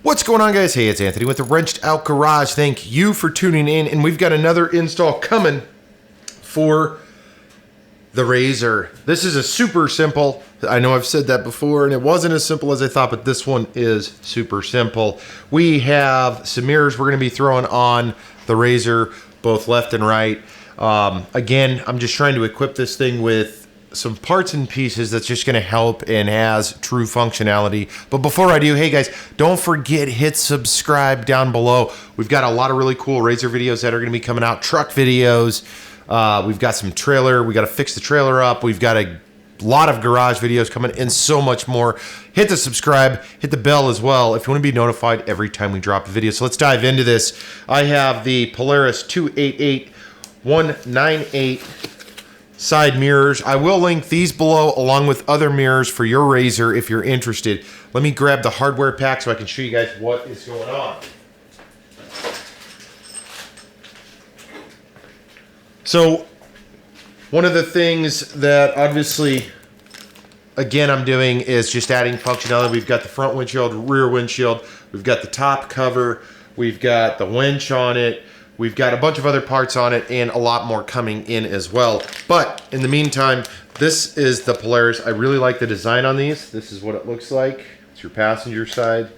What's going on, guys? Hey, it's Anthony with the Wrenched Out Garage. Thank you for tuning in, and we've got another install coming for the RZR. This is a super simple. I know I've said that before, and it wasn't as simple as I thought, but this one is super simple. We have some mirrors we're going to be throwing on the RZR, both left and right. Again, I'm just trying to equip this thing with some parts and pieces that's just going to help and has true functionality. But before I do, hey guys, don't forget, hit subscribe down below. We've got a lot of really cool RZR videos that are going to be coming out, truck videos. We've got some trailer. We got to fix the trailer up. We've got a lot of garage videos coming and so much more. Hit the subscribe, hit the bell as well if you want to be notified every time we drop a video. So let's dive into this. I have the Polaris 288198 side mirrors. I will link these below along with other mirrors for your RZR if you're interested. Let me grab the hardware pack so I can show you guys what is going on. So one of the things that obviously, again, I'm doing is just adding functionality. We've got the front windshield, rear windshield. We've got the top cover. We've got the winch on it. We've got a bunch of other parts on it and a lot more coming in as well. But in the meantime, this is the Polaris. I really like the design on these. This is what it looks like. It's your passenger side.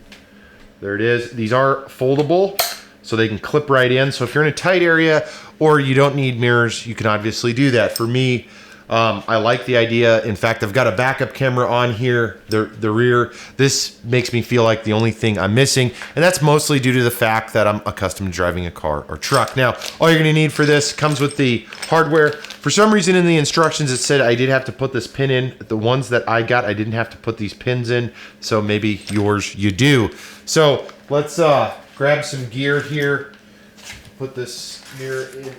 There it is. These are foldable, so they can clip right in. So if you're in a tight area or you don't need mirrors, you can obviously do that. For me, I like the idea. In fact, I've got a backup camera on here, the rear. This makes me feel like the only thing I'm missing, and that's mostly due to the fact that I'm accustomed to driving a car or truck. Now, all you're gonna need for this comes with the hardware. For some reason in the instructions, it said I did have to put this pin in. The ones that I got, I didn't have to put these pins in, so maybe yours you do. So let's grab some gear here. Put this mirror in the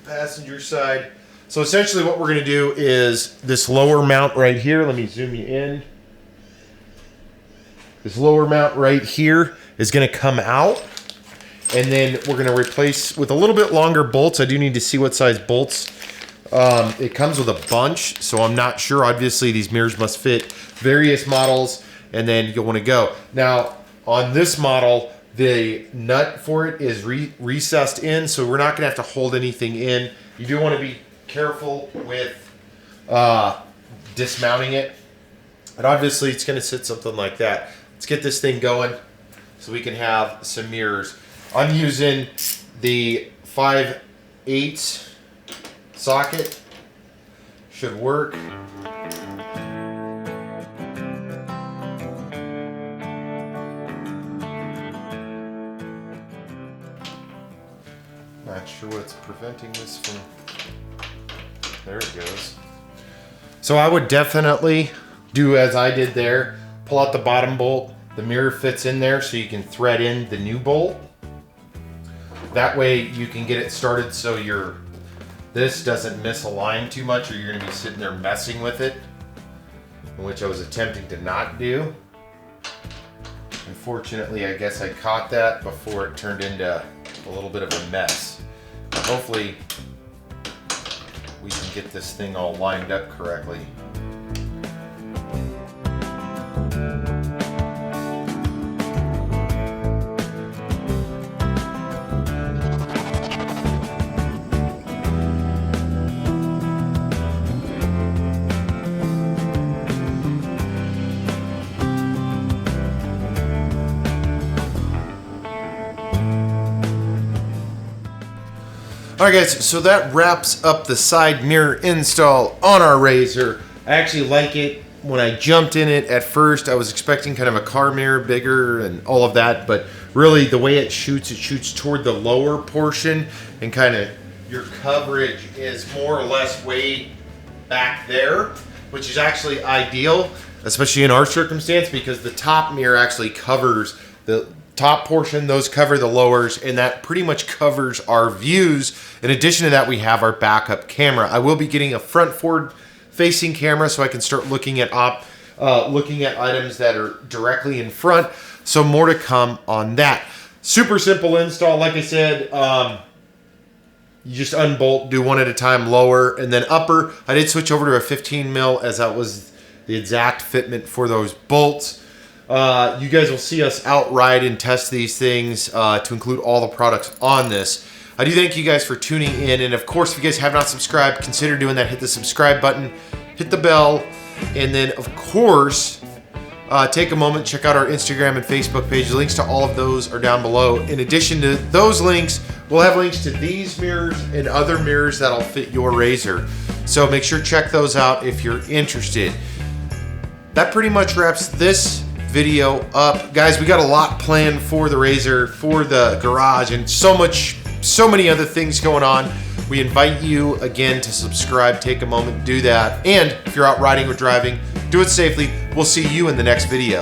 passenger side. So essentially what we're going to do is this lower mount right here. Let me zoom you in. This lower mount right here is going to come out. And then we're going to replace with a little bit longer bolts. I do need to see what size bolts. It comes with a bunch, so I'm not sure. Obviously, these mirrors must fit various models, and then you'll want to go. Now, on this model, the nut for it is recessed in, so we're not going to have to hold anything in. You do want to be careful with dismounting it, and obviously it's going to sit something like that. Let's get this thing going so we can have some mirrors. I'm using the 5/8 socket. Should work. Not sure what's preventing this from. There it goes. So I would definitely do as I did there. Pull out the bottom bolt. The mirror fits in there so you can thread in the new bolt. That way you can get it started so this doesn't misalign too much or you're going to be sitting there messing with it, which I was attempting to not do. Unfortunately, I guess I caught that before it turned into a little bit of a mess. But hopefully we can get this thing all lined up correctly. Alright guys, so that wraps up the side mirror install on our RZR. I actually like it. When I jumped in it at first, I was expecting kind of a car mirror, bigger and all of that, but really the way it shoots toward the lower portion, and kind of your coverage is more or less way back there, which is actually ideal, especially in our circumstance, because the top mirror actually covers the top portion, those cover the lowers, and that pretty much covers our views. In addition to that, we have our backup camera. I will be getting a front forward facing camera so I can start looking at items that are directly in front. So more to come on that. Super simple install. Like I said, you just unbolt, do one at a time, lower, and then upper. I did switch over to a 15 mil as that was the exact fitment for those bolts. You guys will see us out ride and test these things to include all the products on this. I do thank you guys for tuning in, and of course, if you guys have not subscribed, consider doing that. Hit the subscribe button, hit the bell, and then of course, take a moment, check out our Instagram and Facebook page. The links to all of those are down below. In addition to those links, we'll have links to these mirrors and other mirrors that'll fit your RZR. So make sure to check those out if you're interested. That pretty much wraps this video up. Guys, we got a lot planned for the RZR, for the garage, and so many other things going on. We invite you again to subscribe. Take a moment, do that. And if you're out riding or driving, do it safely. We'll see you in the next video.